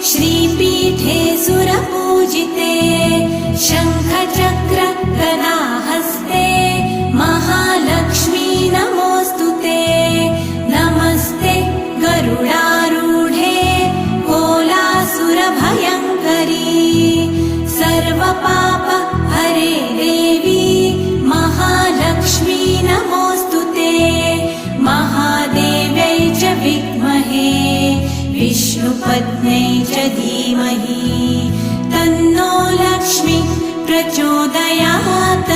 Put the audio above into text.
श्रीपीठे सुरपूजिते शङ्खचक्र गदाहस्ते महालक्ष्मी नमोऽस्तुते नमस्ते गरुडारूढे कोलासुरभयङ्करी सर्वपाप हरे देवी महालक्ष्मी नमोऽस्तुते महादेव्यै च विद्महे विष्णुपत्न्यै च धीमहि तन्नो लक्ष्मी प्रचोदयात्।